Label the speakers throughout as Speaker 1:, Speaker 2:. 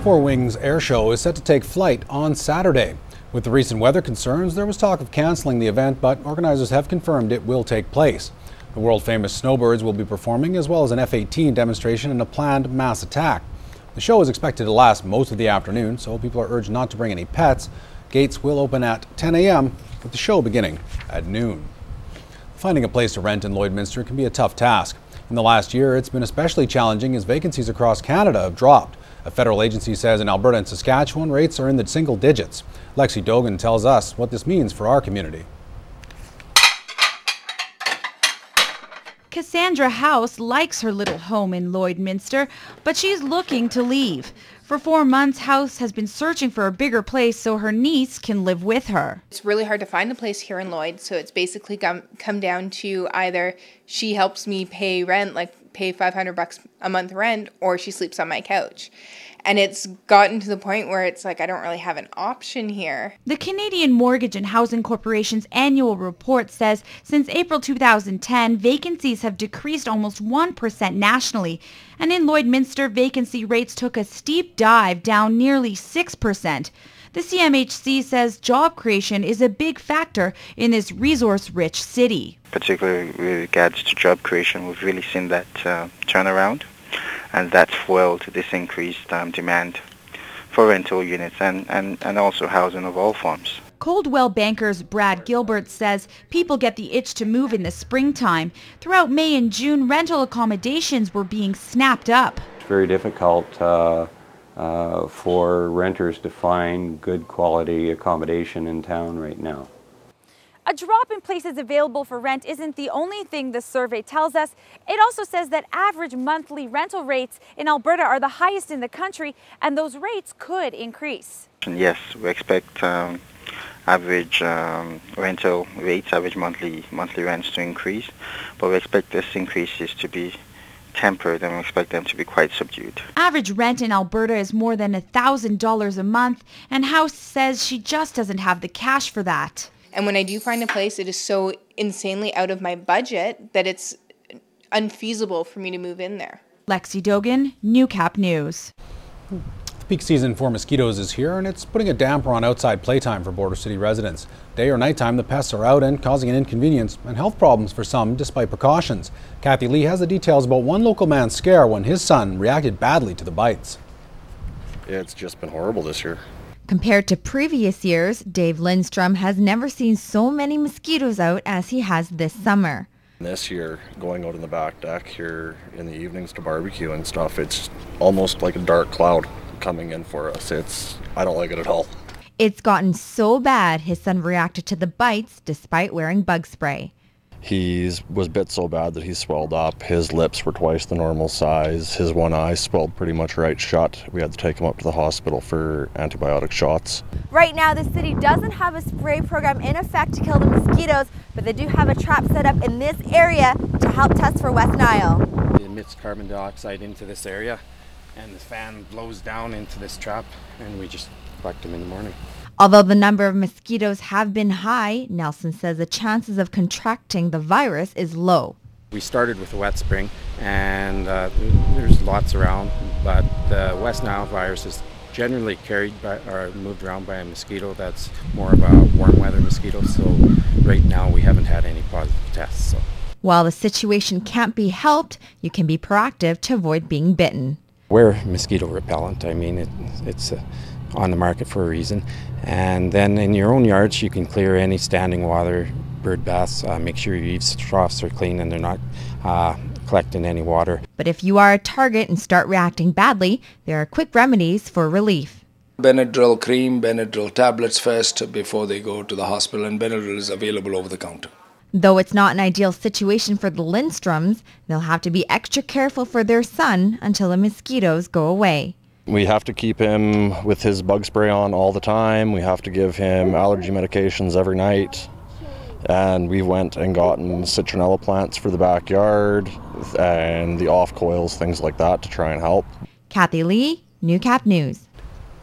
Speaker 1: Four Wings Air Show is set to take flight on Saturday. With the recent weather concerns, there was talk of cancelling the event, but organizers have confirmed it will take place. The world-famous snowbirds will be performing, as well as an F-18 demonstration and a planned mass attack. The show is expected to last most of the afternoon, so people are urged not to bring any pets. Gates will open at 10 a.m., with the show beginning at noon. Finding a place to rent in Lloydminster can be a tough task. In the last year, it's been especially challenging as vacancies across Canada have dropped. A federal agency says in Alberta and Saskatchewan, rates are in the single digits. Lexi Dogan tells us what this means for our community.
Speaker 2: Cassandra House likes her little home in Lloydminster, but she's looking to leave. For 4 months, House has been searching for a bigger place so her niece can live with her.
Speaker 3: It's really hard to find a place here in Lloyd, so it's basically come down to either she helps me pay rent, like pay $500 a month rent, or she sleeps on my couch. And it's gotten to the point where it's like I don't really have an option here.
Speaker 2: The Canadian Mortgage and Housing Corporation's annual report says since April 2010, vacancies have decreased almost 1% nationally. And in Lloydminster, vacancy rates took a steep dive, down nearly 6%. The CMHC says job creation is a big factor in this resource-rich city.
Speaker 4: Particularly with regards to job creation, we've really seen that turnaround. And that's fueled this increased demand for rental units and also housing of all forms.
Speaker 2: Coldwell Banker's Brad Gilbert says people get the itch to move in the springtime. Throughout May and June, rental accommodations were being snapped up.
Speaker 5: It's very difficult for renters to find good quality accommodation in town right now.
Speaker 6: A drop in places available for rent isn't the only thing the survey tells us. It also says that average monthly rental rates in Alberta are the highest in the country, and those rates could increase.
Speaker 4: Yes, we expect average rental rates, average monthly rents to increase, but we expect these increases to be tempered and we expect them to be quite subdued.
Speaker 2: Average rent in Alberta is more than $1,000 a month, and House says she just doesn't have the cash for that.
Speaker 3: And when I do find a place, it is so insanely out of my budget that it's unfeasible for me to move in there.
Speaker 2: Lexi Dogan, Newcap News.
Speaker 1: The peak season for mosquitoes is here, and it's putting a damper on outside playtime for Border City residents. Day or nighttime, the pests are out and causing an inconvenience and health problems for some, despite precautions. Kathy Lee has the details about one local man's scare when his son reacted badly to the bites.
Speaker 7: Yeah, it's just been horrible this year.
Speaker 8: Compared to previous years, Dave Lindstrom has never seen so many mosquitoes out as he has this summer.
Speaker 7: This year, going out in the back deck here in the evenings to barbecue and stuff, it's almost like a dark cloud coming in for us. I don't like it at all.
Speaker 8: It's gotten so bad his son reacted to the bites despite wearing bug spray.
Speaker 7: He was bit so bad that he swelled up. His lips were twice the normal size. His one eye swelled pretty much right shut. We had to take him up to the hospital for antibiotic shots.
Speaker 6: Right now, the city doesn't have a spray program in effect to kill the mosquitoes, but they do have a trap set up in this area to help test for West Nile.
Speaker 9: It emits carbon dioxide into this area, and the fan blows down into this trap, and we just collect them in the morning.
Speaker 8: Although the number of mosquitoes have been high, Nelson says the chances of contracting the virus is low.
Speaker 9: We started with a wet spring, and there's lots around, but the West Nile virus is generally carried by or moved around by a mosquito that's more of a warm weather mosquito, so right now we haven't had any positive tests. So.
Speaker 8: While the situation can't be helped, you can be proactive to avoid being bitten.
Speaker 9: Wear mosquito repellent. I mean, it's on the market for a reason. And then in your own yards, you can clear any standing water, bird baths. Make sure your eaves troughs are clean and they're not collecting any water.
Speaker 8: But if you are a target and start reacting badly, there are quick remedies for relief.
Speaker 10: Benadryl cream, Benadryl tablets first before they go to the hospital, and Benadryl is available over the counter.
Speaker 8: Though it's not an ideal situation for the Lindstroms, they'll have to be extra careful for their son until the mosquitoes go away.
Speaker 7: We have to keep him with his bug spray on all the time. We have to give him allergy medications every night. And we went and gotten citronella plants for the backyard and the off coils, things like that, to try and help.
Speaker 8: Kathy Lee, Newcap News.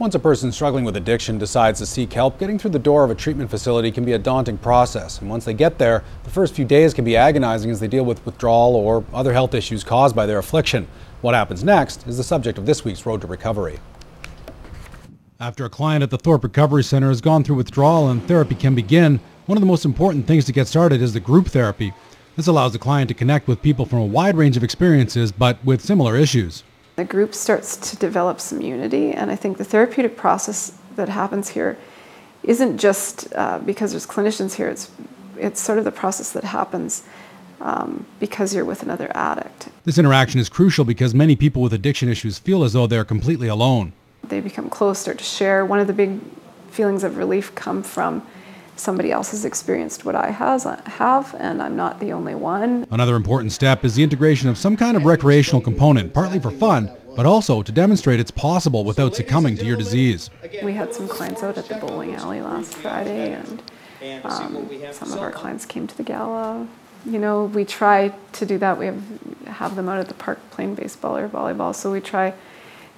Speaker 1: Once a person struggling with addiction decides to seek help, getting through the door of a treatment facility can be a daunting process. And once they get there, the first few days can be agonizing as they deal with withdrawal or other health issues caused by their affliction. What happens next is the subject of this week's Road to Recovery. After a client at the Thorpe Recovery Center has gone through withdrawal and therapy can begin, one of the most important things to get started is the group therapy. This allows the client to connect with people from a wide range of experiences, but with similar issues.
Speaker 11: The group starts to develop some unity, and I think the therapeutic process that happens here isn't just because there's clinicians here, it's sort of the process that happens because you're with another addict.
Speaker 1: This interaction is crucial because many people with addiction issues feel as though they're completely alone.
Speaker 11: They become close, start to share. One of the big feelings of relief come from somebody else has experienced what I have, and I'm not the only one.
Speaker 1: Another important step is the integration of some kind of recreational component, partly for fun, but also to demonstrate it's possible without succumbing to your disease.
Speaker 11: We had some clients out at the bowling alley last Friday, and some of our clients came to the gala. You know, we try to do that. We have them out at the park playing baseball or volleyball, so we try,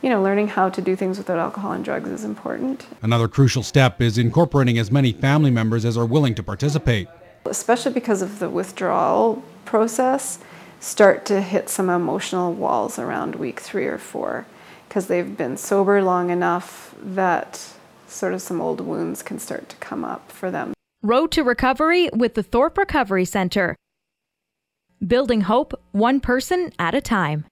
Speaker 11: you know, learning how to do things without alcohol and drugs is important.
Speaker 1: Another crucial step is incorporating as many family members as are willing to participate.
Speaker 11: Especially because of the withdrawal process, start to hit some emotional walls around week 3 or 4, because they've been sober long enough that sort of some old wounds can start to come up for them.
Speaker 12: Road to Recovery with the Thorpe Recovery Center. Building hope, one person at a time.